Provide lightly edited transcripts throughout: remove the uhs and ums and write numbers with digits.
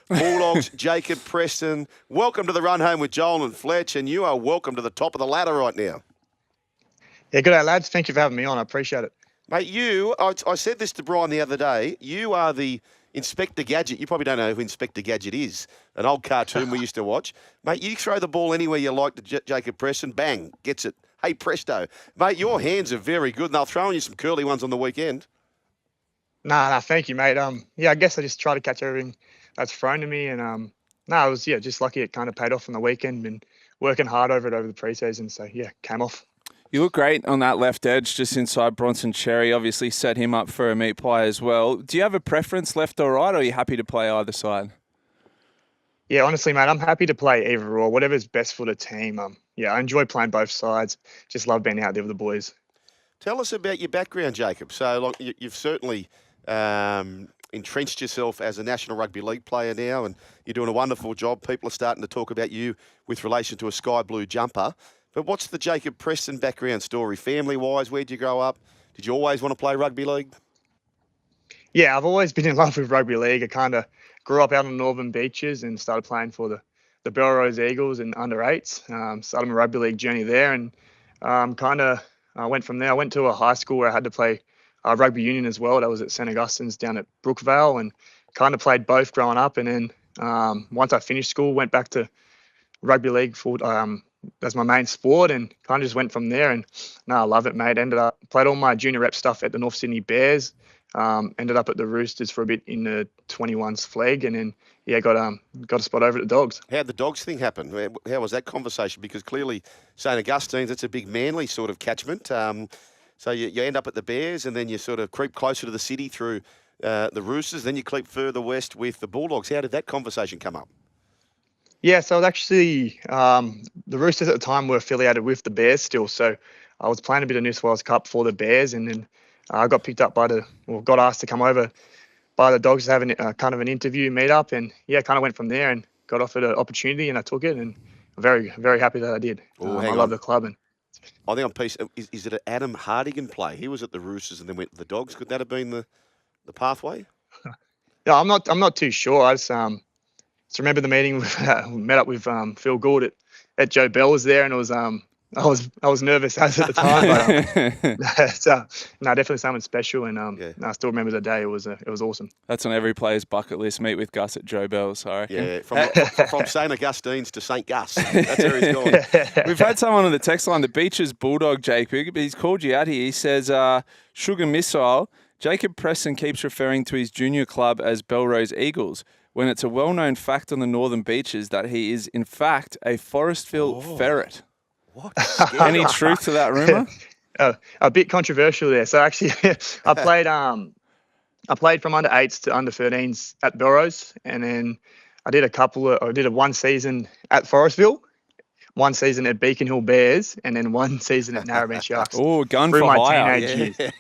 Bulldogs, Jacob Preston. Welcome to the run home with Joel and Fletch, and you are welcome to the top of the ladder right now. Yeah, good day, lads. Thank you for having me on. I appreciate it. Mate, I said this to Brian the other day, you are the Inspector Gadget. You probably don't know who Inspector Gadget is, an old cartoon we used to watch. Mate, you throw the ball anywhere you like to Jacob Preston, bang, gets it. Hey, presto. Mate, your hands are very good, and they'll throw you some curly ones on the weekend. Nah, thank you, mate. Yeah, I guess I just try to catch everything that's thrown to me, and it was just lucky it kind of paid off on the weekend. Been working hard over it over the preseason, so yeah, came off. You look great on that left edge, just inside Bronson Cherry. Obviously set him up for a meat pie as well. Do you have a preference, left or right, or are you happy to play either side? Yeah, honestly, mate, I'm happy to play either or, whatever's best for the team. Yeah, I enjoy playing both sides. Just love being out there with the boys. Tell us about your background, Jacob. So you've certainly entrenched yourself as a National Rugby League player now, and you're doing a wonderful job. People are starting to talk about you with relation to a sky blue jumper. But what's the Jacob Preston background story? Family-wise, where'd you grow up? Did you always want to play rugby league? Yeah, I've always been in love with rugby league. I kind of grew up out on the Northern Beaches and started playing for the Belrose Eagles in under-8s. Started my rugby league journey there, and I went from there. I went to a high school where I had to play rugby union as well. That was at St Augustine's down at Brookvale, and kind of played both growing up. And then once I finished school, went back to rugby league for as my main sport, and kind of just went from there. And I love it, mate. Played all my junior rep stuff at the North Sydney Bears. Ended up at the Roosters for a bit in the 21s flag, and then got a spot over at the Dogs. How'd the Dogs thing happen? How was that conversation? Because clearly St Augustine's, that's a big Manly sort of catchment. So you end up at the Bears, and then you sort of creep closer to the city through the Roosters. Then you creep further west with the Bulldogs. How did that conversation come up? Yeah, so actually the Roosters at the time were affiliated with the Bears still. So I was playing a bit of New South Wales Cup for the Bears, and then I got picked up got asked to come over by the Dogs to have kind of an interview, meet up, and kind of went from there and got offered an opportunity, and I took it, and I'm very, very happy that I did. I love the club. And I think on piece, is it an Adam Hardigan play? He was at the Roosters and then went to the Dogs. Could that have been the pathway? No, I'm not too sure. I just remember the meeting. We met up with Phil Gould at Joe Bell was there, and it was I was nervous at the time, but definitely something special, and I still remember the day. It was awesome. That's on every player's bucket list. Meet with Gus at Joe Bell's. I reckon. Yeah, from St Augustine's to St Gus. That's where he's gone. We've had someone on the text line, the Beaches Bulldog, Jacob. He's called you out here. He says, "Sugar Missile." Jacob Preston keeps referring to his junior club as Belrose Eagles, when it's a well-known fact on the Northern Beaches that he is, in fact, a Forestville ferret. What? Any truth to that rumour? A bit controversial there. So actually, I played from under 8s to under 13s at Belrose, and then I did one season at Forestville, one season at Beacon Hill Bears, and then one season at Narrabeen Sharks. Oh, gun through for my hire. teenage years.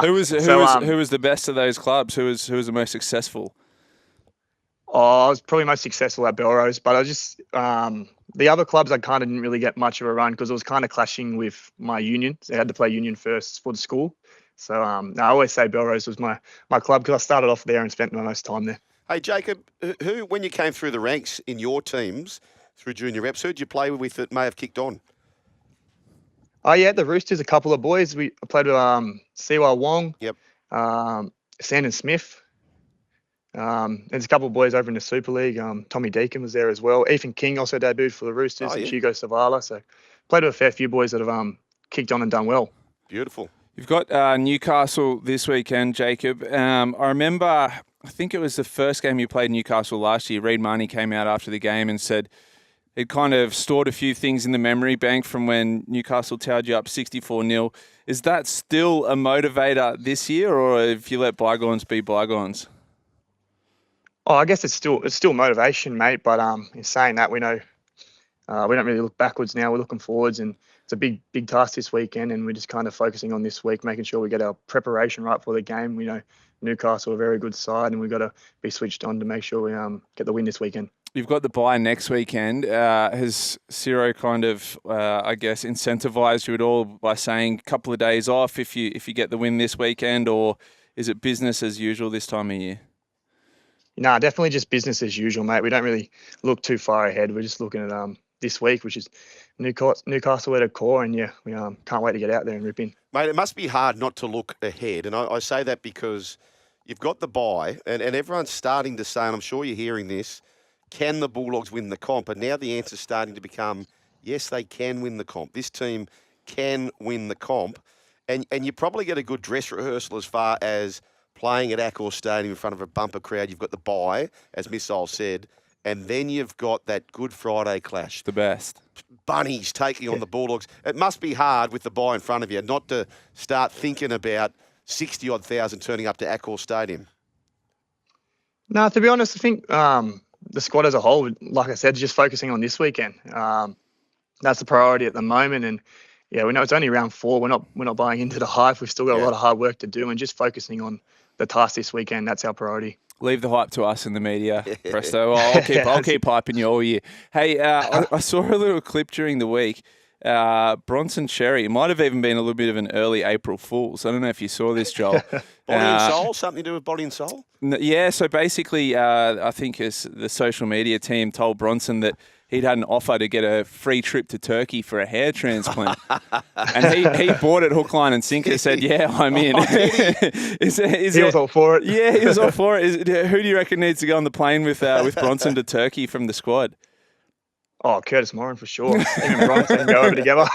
Who was the best of those clubs? Who was the most successful? I was probably most successful at Belrose, but I just the other clubs I kind of didn't really get much of a run because it was kind of clashing with my union. So I had to play union first for the school. So I always say Belrose was my club because I started off there and spent my most time there. Hey, Jacob, who, when you came through the ranks in your teams through junior reps, who did you play with that may have kicked on? Oh, yeah, the Roosters, a couple of boys. I played with Siwa Wong, Yep. Sandon Smith. There's a couple of boys over in the Super League. Tommy Deacon was there as well. Ethan King also debuted for the Roosters, and Hugo Savala. So played with a fair few boys that have kicked on and done well. Beautiful. You've got Newcastle this weekend, Jacob. I remember, I think it was the first game you played Newcastle last year. Reid Marnie came out after the game and said it kind of stored a few things in the memory bank from when Newcastle towed you up 64-0. Is that still a motivator this year, or if you let bygones be bygones? Oh, I guess it's still motivation, mate. But in saying that, we know we don't really look backwards now. We're looking forwards, and it's a big task this weekend. And we're just kind of focusing on this week, making sure we get our preparation right for the game. We know Newcastle are a very good side, and we've got to be switched on to make sure we get the win this weekend. You've got the bye next weekend. Has Ciro kind of, I guess, incentivised you at all by saying a couple of days off if you get the win this weekend, or is it business as usual this time of year? Nah, definitely just business as usual, mate. We don't really look too far ahead. We're just looking at this week, which is Newcastle at a core, and yeah, we can't wait to get out there and rip in. Mate, it must be hard not to look ahead. And I say that because you've got the bye, and everyone's starting to say, and I'm sure you're hearing this, can the Bulldogs win the comp? And now the answer's starting to become, yes, they can win the comp. This team can win the comp. And you probably get a good dress rehearsal as far as playing at Accor Stadium in front of a bumper crowd. You've got the bye, as Missile said, and then you've got that Good Friday clash. The best. Bunnies taking on the Bulldogs. It must be hard with the bye in front of you not to start thinking about 60-odd thousand turning up to Accor Stadium. No, to be honest, I think the squad as a whole, like I said, just focusing on this weekend. That's the priority at the moment. And yeah, we know it's only round 4. We're not buying into the hype. We've still got a lot of hard work to do, and just focusing on the task this weekend. That's our priority. Leave the hype to us in the media, Presto. I'll keep hyping you all year. Hey, I saw a little clip during the week. Bronson Sherry, it might have even been a little bit of an early April Fool's. I don't know if you saw this, Joel. Body and soul? Something to do with body and soul? Yeah, so basically, I think as the social media team told Bronson that he'd had an offer to get a free trip to Turkey for a hair transplant. And he bought it hook, line and sinker, said, yeah, I'm in. He was all for it. Yeah, he was all for it. Who do you reckon needs to go on the plane with Bronson to Turkey from the squad? Oh, Curtis Moran for sure. Him and Bronson can go over together.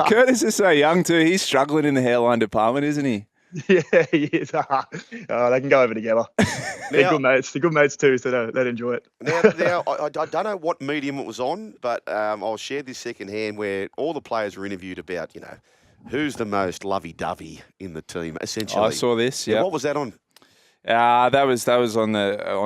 Curtis is so young too. He's struggling in the hairline department, isn't he? Yeah, he is. They can go over together. They're good mates. They're good mates too, so they'd enjoy it. Now I don't know what medium it was on, but I'll share this secondhand where all the players were interviewed about, who's the most lovey-dovey in the team, essentially. I saw this, yeah. What was that on? That was on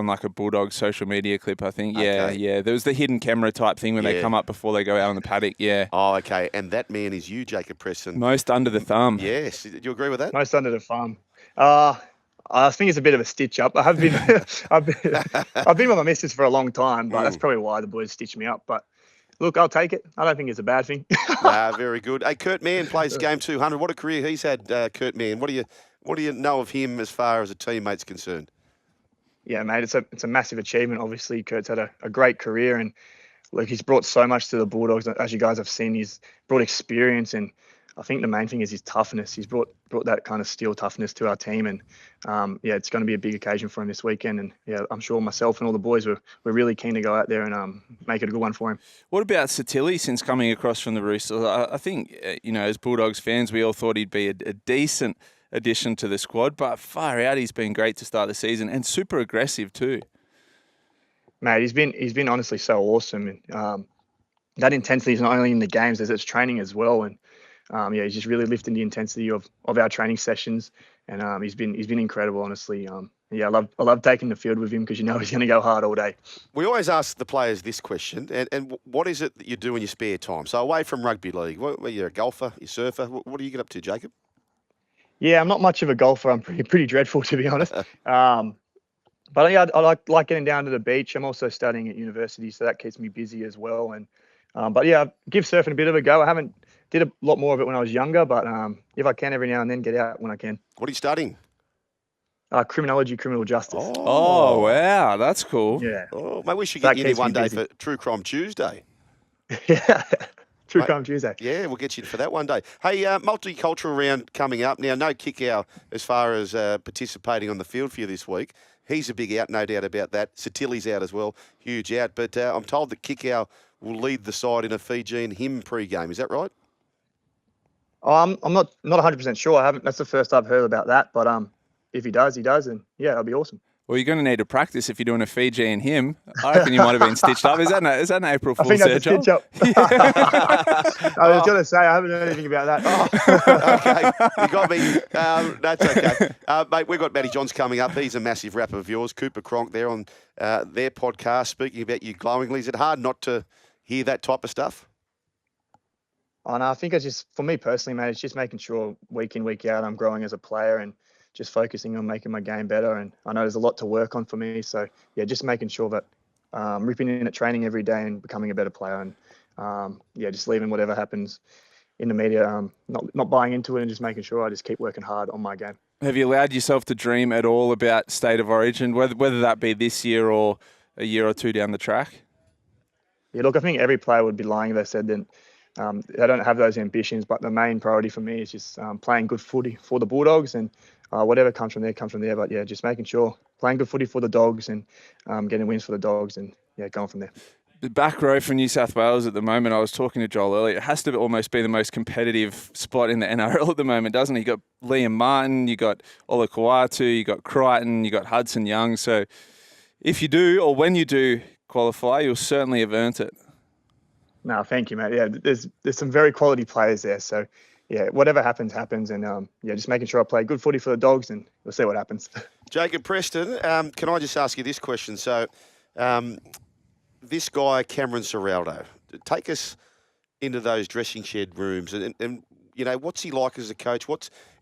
like a Bulldogs social media clip, I think. Yeah, Okay. yeah. There was the hidden camera type thing when they come up before they go out on the paddock. Yeah. Oh, okay. And that man is you, Jacob Preston. Most under the thumb. Yes. Do you agree with that? Most under the thumb. I think it's a bit of a stitch up. I've been with my missus for a long time, but that's probably why the boys stitched me up. But look, I'll take it. I don't think it's a bad thing. Very good. Hey, Kurt Mann plays game 200. What a career he's had, Kurt Mann. What do you know of him as far as a teammate's concerned? Yeah, mate, it's a massive achievement. Obviously, Kurt's had a great career, and look, he's brought so much to the Bulldogs. As you guys have seen, he's brought experience, and I think the main thing is his toughness. He's brought that kind of steel toughness to our team, and it's going to be a big occasion for him this weekend. And yeah, I'm sure myself and all the boys we're really keen to go out there and make it a good one for him. What about Satili since coming across from the Roosters? I think as Bulldogs fans, we all thought he'd be a decent addition to the squad, but far out, he's been great to start the season and super aggressive too. Mate, he's been honestly so awesome, and that intensity is not only in the games, there's its training as well, and he's just really lifting the intensity of our training sessions, and he's been incredible, honestly. I love taking the field with him because he's going to go hard all day. We always ask the players this question, and what is it that you do in your spare time? So away from rugby league, you're a golfer, you surfer. What do you get up to, Jacob? Yeah, I'm not much of a golfer. I'm pretty dreadful, to be honest. But yeah, I like getting down to the beach. I'm also studying at university, so that keeps me busy as well. And but yeah, I give surfing a bit of a go. I haven't did a lot more of it when I was younger, but if I can every now and then, get out when I can. What are you studying? Criminology, criminal justice. Oh wow, that's cool. Yeah. Oh, mate, we should get you in one day for True Crime Tuesday. Yeah. True Crime Tuesday. Yeah, we'll get you for that one day. Hey, multicultural round coming up. Now, no KIKAU as far as participating on the field for you this week. He's a big out, no doubt about that. Satili's out as well, huge out. But I'm told that KIKAU will lead the side in a Fijian hymn pre-game. Is that right? I'm not 100% sure. I haven't. That's the first I've heard about that. But if he does, and yeah, that'll be awesome. Well, you're going to need to practice if you're doing a Fijian hymn. I reckon you might have been stitched up. Is that an April Fool's? I think that's a stitch up. I was going to say, I haven't heard anything about that. Okay, you got me. That's okay. Mate, we've got Matty Johns coming up. He's a massive rapper of yours. Cooper Cronk there on their podcast, speaking about you glowingly. Is it hard not to hear that type of stuff? Oh, no, I think it's just, for me personally, mate, it's just making sure week in, week out, I'm growing as a player and just focusing on making my game better. And I know there's a lot to work on for me. So, yeah, just making sure that ripping in at training every day and becoming a better player. And, just leaving whatever happens in the media, not buying into it and just making sure I just keep working hard on my game. Have you allowed yourself to dream at all about State of Origin, whether that be this year or a year or two down the track? Yeah, look, I think every player would be lying if they said that they don't have those ambitions, but the main priority for me is just playing good footy for the Bulldogs, and whatever comes from there, comes from there. But yeah, just making sure playing good footy for the Dogs and getting wins for the Dogs, and yeah, going from there. The back row for New South Wales at the moment, I was talking to Joel earlier, it has to almost be the most competitive spot in the NRL at the moment, doesn't it? You got Liam Martin, you got Ola Kawatu, you got Crichton, you got Hudson Young. So if you do, or when you do qualify, you'll certainly have earned it. No, thank you, mate. Yeah, there's some very quality players there. So yeah, whatever happens, happens. And yeah, just making sure I play good footy for the Dogs, and we'll see what happens. Jacob Preston, can I just ask you this question? So this guy, Cameron CIRALDO, take us into those dressing shed rooms and you know, what's he like as a coach?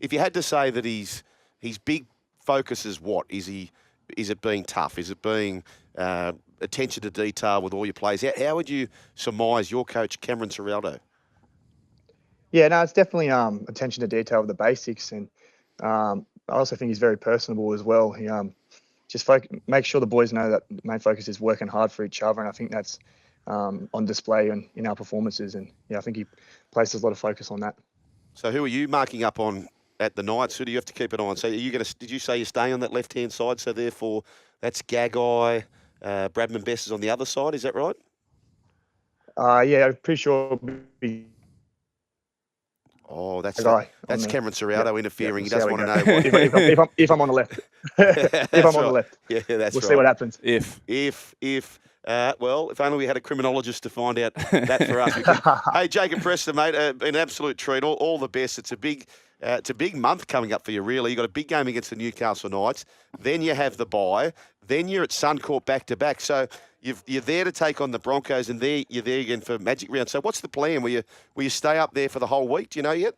If you had to say that his big focus is what? Is it being tough? Is it being attention to detail with all your players? How would you surmise your coach, Cameron CIRALDO? Yeah, no, it's definitely attention to detail of the basics, and I also think he's very personable as well. He just make sure the boys know that the main focus is working hard for each other, and I think that's on display in our performances. And yeah, I think he places a lot of focus on that. So who are you marking up on at the Knights? Who do you have to keep an eye on? So are you going to? Did you say you're staying on that left-hand side? So therefore, that's Gagai, Bradman Best is on the other side. Is that right? Yeah, I'm pretty sure it'll be. Oh, that's That's Cameron CIRALDO interfering. He we'll doesn't want to know what. if I'm on the left. If I'm on the left. Yeah, that's we'll right. see what happens. Well, if only we had a criminologist to find out that for us. Hey, Jacob Preston, mate, an absolute treat. All the best. It's a big month coming up for you, really. You've got a big game against the Newcastle Knights. Then you have the bye. Then you're at Suncorp back-to-back. So you're there to take on the Broncos, and you're there again for Magic Round. So what's the plan? Will you stay up there for the whole week? Do you know yet?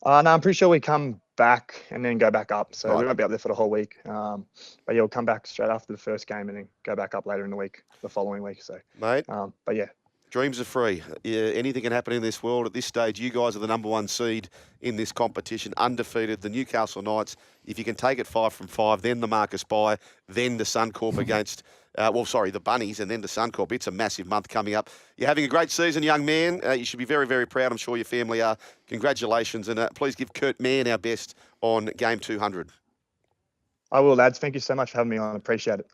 No, I'm pretty sure we come back and then go back up. So Right. we won't be up there for the whole week. But yeah, we'll come back straight after the first game and then go back up later in the week, the following week. So, Mate, but yeah. dreams are free. Yeah, anything can happen in this world. At this stage, you guys are the number 1 seed in this competition, undefeated. The Newcastle Knights, if you can take it 5 from 5, then the Marcus bye, then the Suncorp against, the Bunnies, and then the Suncorp. It's a massive month coming up. You're having a great season, young man. You should be very, very proud. I'm sure your family are. Congratulations. And please give Kurt Mann our best on game 200. I will, lads. Thank you so much for having me on. Appreciate it.